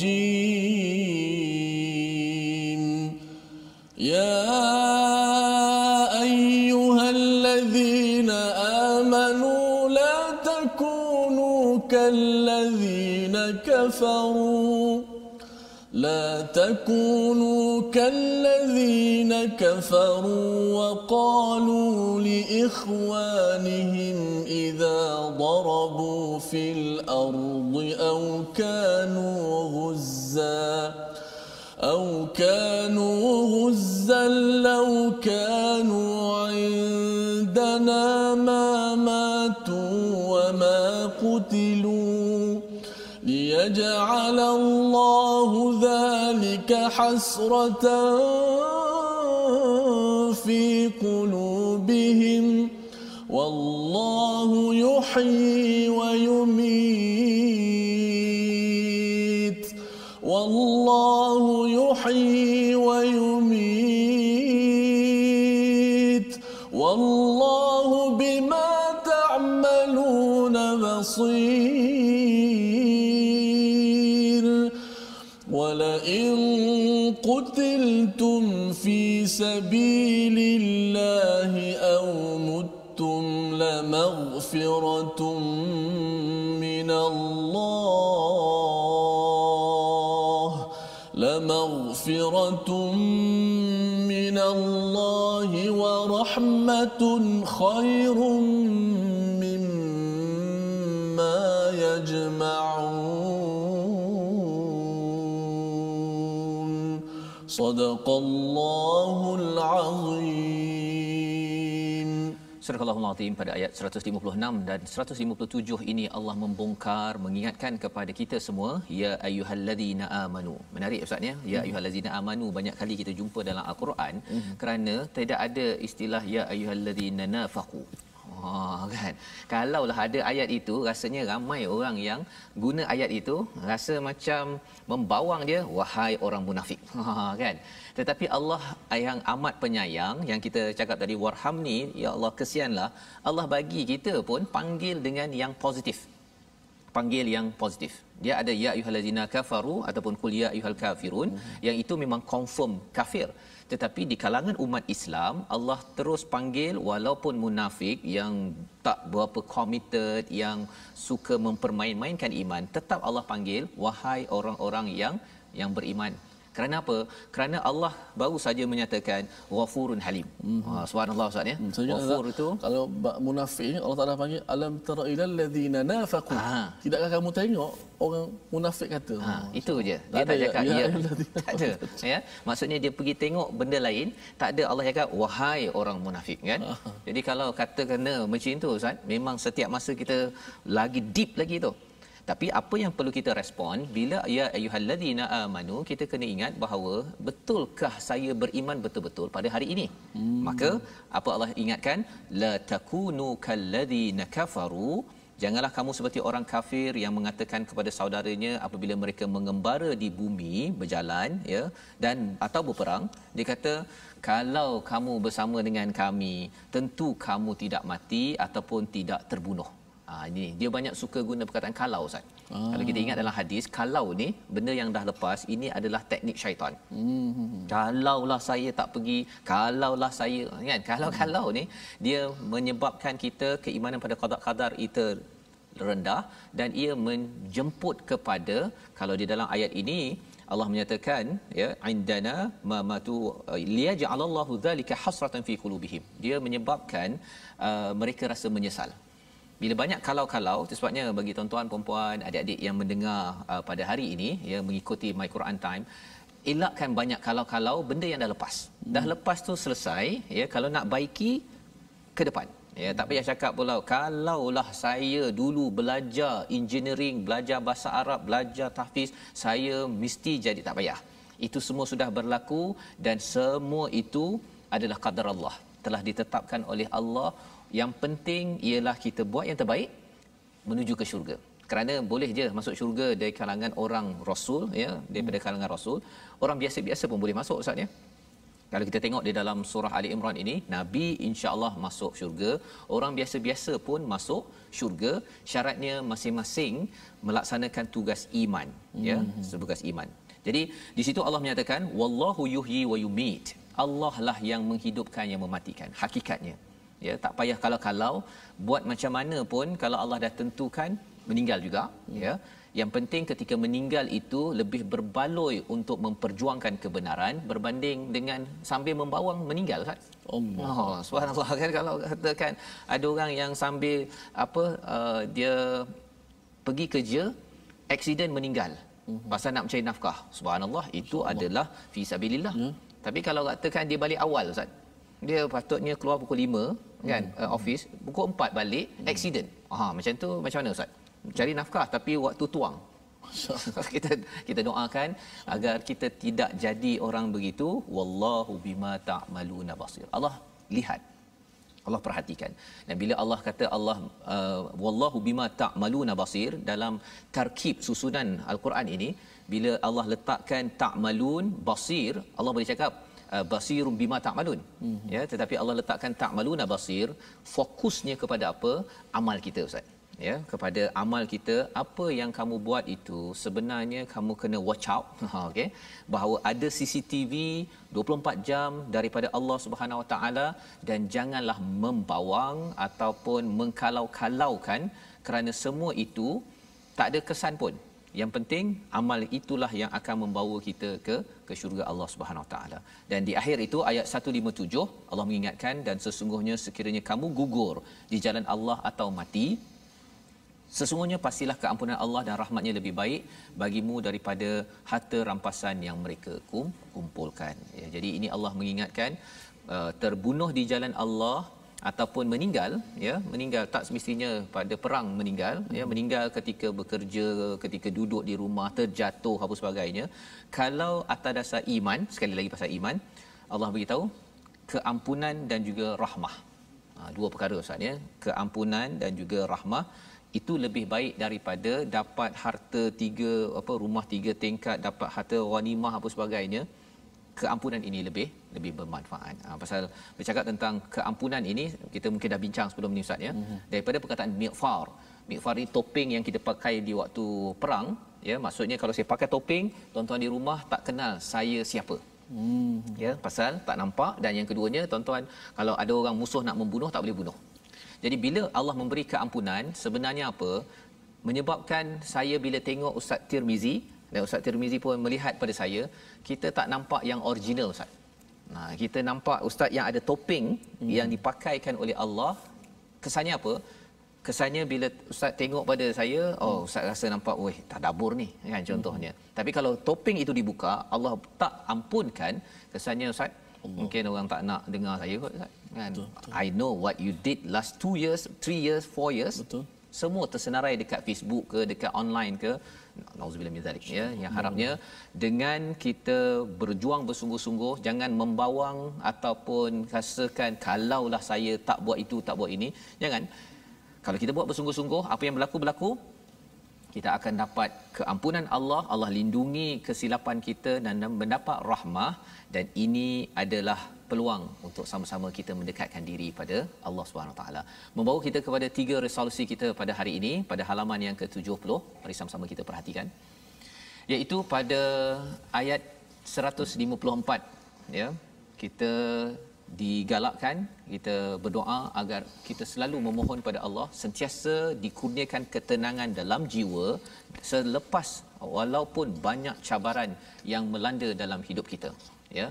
يا أيها الذين آمنوا لا تكونوا كالذين كفروا وقالوا لإخوانهم إذا ضربوا في الأرض أو كانوا غزا لو كانوا عندنا ما ماتوا وما قتلوا ليجعل الله ذلك حسرة في قلوبهم والله يحيي ويميت والله بما تعملون بصير ولئن قتلتم في سبيل الله أو متم لمغفرة من الله ورحمة خير مما يجمعون صدق الله العظيم. Surah Al-Azim pada ayat 156 dan 157 ini Allah membongkar, mengingatkan kepada kita semua, ya ayyuhallazina amanu. Menarik Ustaz ya, ya ayyuhallazina amanu banyak kali kita jumpa dalam Al-Quran kerana tidak ada istilah ya ayyuhallazina nafaqu. Kan. Kalaulah ada ayat itu, rasanya ramai orang yang guna ayat itu rasa macam membawang dia, wahai orang munafik. Kan. Tetapi Allah yang amat penyayang, yang kita cakap tadi warhamni, ya Allah kesianlah, Allah bagi kita pun panggil dengan yang positif. Panggil yang positif. Dia ada ya ayyuhallazina kafaru ataupun qul ya ayyuhal kafirun, yang itu memang confirm kafir. Tetapi di kalangan umat Islam, Allah terus panggil walaupun munafik yang tak berapa committed, yang suka mempermain-mainkan iman, tetap Allah panggil wahai orang-orang yang beriman. Kerana apa? Kerana Allah baru saja menyatakan Ghafurun Halim. Subhanallah Ustaz ya. Ghafur itu kalau munafik ni Allah Taala panggil alam tara ilal ladzina nafaqu. Tidakkah kamu tengok orang munafik kata? Itu je. Dia tak cakap ya. Tak ada. Ya. Maksudnya dia pergi tengok benda lain, tak ada Allah cakap wahai orang munafik kan. Jadi kalau kata kena macam tu Ustaz, memang setiap masa kita lagi deep lagi tu. Tapi apa yang perlu kita respon bila ya ayyuhallazina amanu, kita kena ingat bahawa betulkah saya beriman betul-betul pada hari ini? Maka apa Allah ingatkan, la takunu kallazina kafaru, janganlah kamu seperti orang kafir yang mengatakan kepada saudaranya apabila mereka mengembara di bumi berjalan ya dan atau berperang, dia kata kalau kamu bersama dengan kami tentu kamu tidak mati ataupun tidak terbunuh. Ini dia banyak suka guna perkataan kalau Ustaz. Kalau kita ingat dalam hadis, kalau ni benda yang dah lepas, ini adalah teknik syaitan. Kalaulah saya tak pergi, kalaulah saya kan, kalau ni dia menyebabkan kita keimanan pada qada qadar itu rendah dan ia menjemput kepada, kalau di dalam ayat ini Allah menyatakan ya indana mamatu liyaj'alallahu dzalika hasratan fi qulubihim, dia menyebabkan mereka rasa menyesal. Bila banyak kalau-kalau, itu sebabnya bagi tuan-tuan, perempuan, adik-adik yang mendengar pada hari ini ya mengikuti My Quran Time, elakkan banyak kalau-kalau benda yang dah lepas. Dah lepas tu selesai ya, kalau nak baiki ke depan. Ya, tak payah cakap pula kalaulah saya dulu belajar engineering, belajar bahasa Arab, belajar tahfiz, saya mesti jadi, tak payah. Itu semua sudah berlaku dan semua itu adalah qadar Allah, telah ditetapkan oleh Allah. Yang penting ialah kita buat yang terbaik menuju ke syurga. Kerana boleh je masuk syurga dari kalangan orang rasul ya, daripada kalangan rasul, orang biasa-biasa pun boleh masuk Ustaz ya. Kalau kita tengok di dalam surah Ali Imran ini, Nabi insya-Allah masuk syurga, orang biasa-biasa pun masuk syurga, syaratnya masing-masing melaksanakan tugas iman ya, tugas iman. Jadi di situ Allah menyatakan wallahu yuhyi wa yumit. Allah lah yang menghidupkan, yang mematikan. Hakikatnya ya, tak payah kalau-kalau, buat macam mana pun kalau Allah dah tentukan meninggal juga ya. Yang penting ketika meninggal itu lebih berbaloi untuk memperjuangkan kebenaran berbanding dengan sambil membawang meninggal Ustaz. Subhanallah kan, kalau katakan ada orang yang sambil dia pergi kerja, aksiden meninggal pasal nak mencari nafkah. Subhanallah, itu adalah fi sabilillah. Tapi kalau katakan dia balik awal Ustaz, dia patutnya keluar pukul 5 kan, office, pukul 4 balik, aksiden. Macam tu macam mana Ustaz? Cari nafkah tapi waktu tuang. kita doakan agar kita tidak jadi orang begitu. Wallahu bima ta'maluna basir. Allah lihat, Allah perhatikan. Dan bila Allah kata Allah wallahu bima ta'maluna basir dalam tarkib susunan al-Quran ini, bila Allah letakkan ta'malun basir, Allah boleh cakap basirum bima ta'malun ya, tetapi Allah letakkan ta'maluna basir, fokusnya kepada apa? Amal kita Ustaz ya, kepada amal kita. Apa yang kamu buat itu sebenarnya kamu kena watch out okey, bahawa ada CCTV 24 jam daripada Allah Subhanahu Wa Taala, dan janganlah membawang ataupun mengkalau-kalaukan, kerana semua itu tak ada kesan pun. Yang penting amal itulah yang akan membawa kita ke syurga Allah Subhanahu Wa Taala. Dan di akhir itu ayat 157 Allah mengingatkan, dan sesungguhnya sekiranya kamu gugur di jalan Allah atau mati, sesungguhnya pastilah keampunan Allah dan rahmatnya lebih baik bagimu daripada harta rampasan yang mereka kumpulkan. Ya, jadi ini Allah mengingatkan terbunuh di jalan Allah ataupun meninggal ya, meninggal tak semestinya pada perang meninggal ya, meninggal ketika bekerja, ketika duduk di rumah, terjatuh apa sebagainya, kalau atas dasar iman, sekali lagi pasal iman, Allah beritahu keampunan dan juga rahmah. Dua perkara Ustaz ya, keampunan dan juga rahmah itu lebih baik daripada dapat harta rumah 3 tingkat, dapat harta ghanimah apa sebagainya. Keampunan ini lebih bermanfaat. Pasal bercakap tentang keampunan ini, kita mungkin dah bincang sebelum ni Ustaz ya. Daripada perkataan miqfar. Miqfar ni topeng yang kita pakai di waktu perang ya. Maksudnya kalau saya pakai topeng, tuan-tuan di rumah tak kenal saya siapa. Ya, pasal tak nampak. Dan yang keduanya, tuan-tuan kalau ada orang musuh nak membunuh, tak boleh bunuh. Jadi bila Allah memberi keampunan, sebenarnya apa? Menyebabkan saya bila tengok Ustaz Tirmizi Dan Ustaz Tirmizi pun melihat pada saya, kita tak nampak yang original Ustaz. Kita nampak ustaz yang ada topeng yang dipakaikan oleh Allah. Kesannya apa? Kesannya bila ustaz tengok pada saya, ustaz rasa nampak, weh, tadabbur ni kan contohnya. Tapi kalau topeng itu dibuka, Allah tak ampunkan, kesannya ustaz Allah. Mungkin orang tak nak dengar saya kot ustaz kan. Betul. I know what you did last 2 years, 3 years, 4 years. Betul. Semua tersenarai dekat Facebook ke, dekat online ke. Nauzubillah min zalik ya. Yang harapnya dengan kita berjuang bersungguh-sungguh, jangan membawang ataupun rasakan kalaulah saya tak buat itu, tak buat ini. Jangan. Kalau kita buat bersungguh-sungguh, apa yang berlaku, kita akan dapat keampunan Allah, Allah lindungi kesilapan kita dan mendapat rahmah, dan ini adalah peluang untuk sama-sama kita mendekatkan diri pada Allah Subhanahu taala. Membawa kita kepada 3 resolusi kita pada hari ini pada halaman yang ke-70. Mari sama-sama kita perhatikan. Iaitu pada ayat 154 ya. Kita digalakkan kita berdoa agar kita selalu memohon pada Allah, sentiasa dikurniakan ketenangan dalam jiwa selepas walaupun banyak cabaran yang melanda dalam hidup kita ya.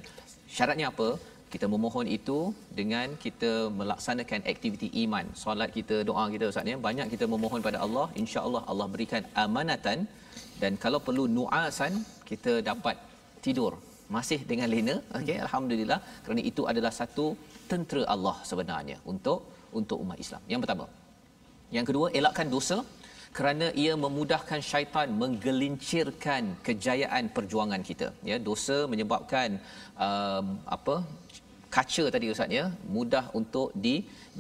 Syaratnya apa? Kita memohon itu dengan kita melaksanakan aktiviti iman, solat kita, doa kita ustaz ya. Banyak kita memohon pada Allah, insya-Allah Allah berikan amanatan, dan kalau perlu nu'asan, kita dapat tidur masih dengan lena. Okey, alhamdulillah, kerana itu adalah satu tentera Allah sebenarnya untuk umat Islam. Yang pertama. Yang kedua, elakkan dosa kerana ia memudahkan syaitan menggelincirkan kejayaan perjuangan kita ya. Dosa menyebabkan kaca tadi ustaz ya, mudah untuk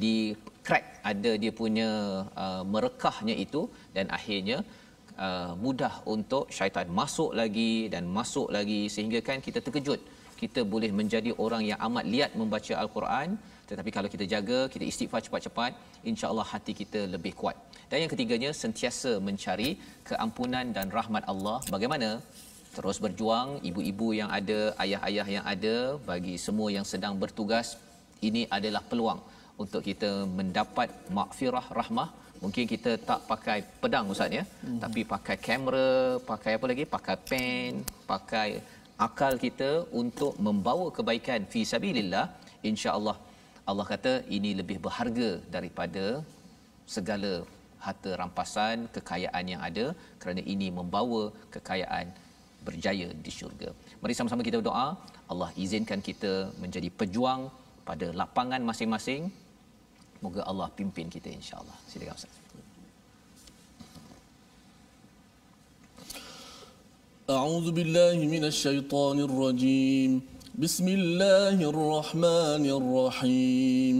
di crack, ada dia punya merekahnya itu, dan akhirnya mudah untuk syaitan masuk lagi sehingga kan kita terkejut. Kita boleh menjadi orang yang amat liat membaca Al-Quran, tetapi kalau kita jaga, kita istighfar cepat-cepat, insya-Allah hati kita lebih kuat. Dan yang ketiganya, sentiasa mencari keampunan dan rahmat Allah. Bagaimana? Terus berjuang, ibu-ibu yang ada, ayah-ayah yang ada, bagi semua yang sedang bertugas, ini adalah peluang untuk kita mendapat maghfirah, rahmah. Mungkin kita tak pakai pedang ustaz ya, tapi pakai kamera, pakai apa lagi? Pakai pen, pakai akal kita untuk membawa kebaikan fi sabilillah. Insya-Allah Allah kata ini lebih berharga daripada segala harta rampasan, kekayaan yang ada, kerana ini membawa kekayaan berjaya di syurga. Mari sama-sama kita berdoa, Allah izinkan kita menjadi pejuang pada lapangan masing-masing. Moga Allah pimpin kita insya-Allah. Silakan ustaz. A'udzu billahi minasy syaithanir rajim. Bismillahirrahmanirrahim.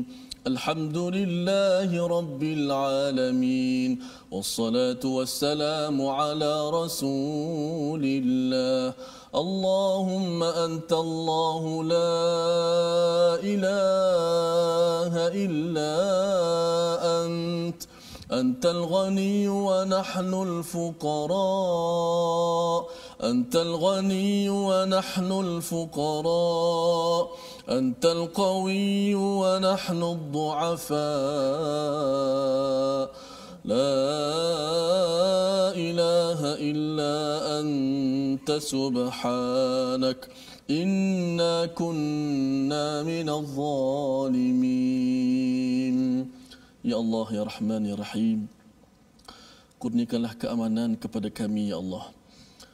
Alhamdulillahi rabbil alamin. Wassalatu wassalamu ala Rasulillah. Allahumma anta Allahu la ilaha illa ant. أنت الغني ونحن الفقراء. أنت الغني ونحن الفقراء. أنت القوي ونحن الضعفاء. لا إله إلا أنت سبحانك إنا كنا من الظالمين. Ya Allah, Ya Rahman, Ya Rahim, kurniakanlah keamanan kepada kami, Ya Allah.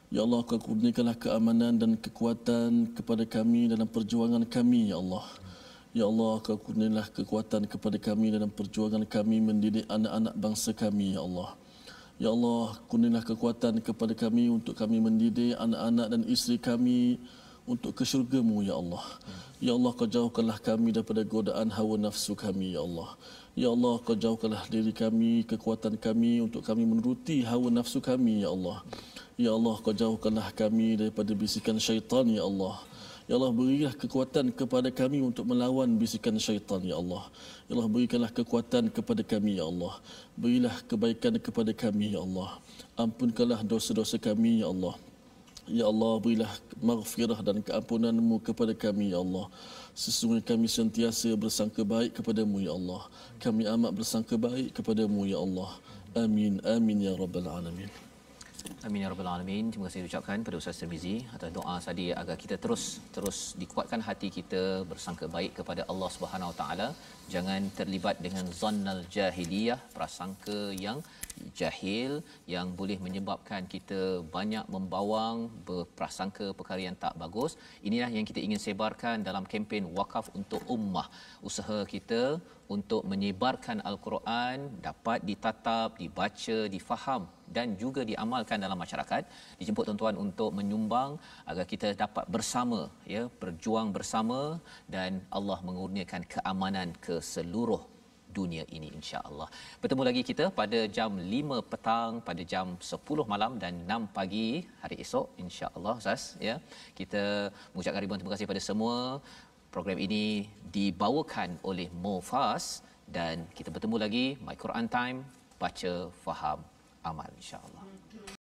Ya Allah, kau kurniakanlah keamanan dan kekuatan kepada kami dalam perjuangan kami, Ya Allah. Ya Allah, kau kurniakanlah kekuatan kepada kami dalam perjuangan kami mendidik anak-anak bangsa kami, Ya Allah. Ya Allah, kurniakanlah kekuatan kepada kami untuk kami mendidik anak-anak dan isteri kami untuk ke syurga-Mu, Ya Allah. Ya Allah, kau jauhkanlah kami daripada godaan hawa nafsu kami, Ya Allah. Ya Allah, kau jauhkanlah diri kami, kekuatan kami untuk kami menuruti hawa nafsu kami, Ya Allah. Ya Allah, kau jauhkanlah kami daripada bisikan syaitan, Ya Allah. Ya Allah, berilah kekuatan kepada kami untuk melawan bisikan syaitan, Ya Allah. Ya Allah, berikanlah kekuatan kepada kami, Ya Allah. Berilah kebaikan kepada kami, Ya Allah. Ampunkanlah dosa-dosa kami, Ya Allah. Ya Allah, berilah maghfirah dan keampunan-Mu kepada kami, Ya Allah. Sesungguhnya kami sentiasa bersangka baik kepada-Mu, Ya Allah. Kami amat bersangka baik kepada-Mu, Ya Allah. Amin, amin ya rabbal alamin. Amin ya rabbal alamin. Terima kasih ucapkan pada Ustaz Tirmizi atas doa tadi agar kita terus dikuatkan hati kita bersangka baik kepada Allah Subhanahu Wa Taala. Jangan terlibat dengan zannal jahiliyah, prasangka yang jahil yang boleh menyebabkan kita banyak membawang berprasangka perkara yang tak bagus. Inilah yang kita ingin sebarkan dalam kempen Wakaf untuk Ummah. Usaha kita untuk menyebarkan Al-Quran dapat ditatap, dibaca, difaham dan juga diamalkan dalam masyarakat. Dijemput tuan-tuan untuk menyumbang agar kita dapat bersama ya, berjuang bersama dan Allah mengurniakan keamanan ke seluruh dunia ini insya-Allah. Bertemu lagi kita pada jam 5 petang, pada jam 10 malam dan 6 pagi hari esok insya-Allah Ustaz ya. Kita mengucapkan ribuan terima kasih pada semua. Program ini dibawakan oleh Mufas dan kita bertemu lagi My Quran Time, baca, faham, amal insya-Allah.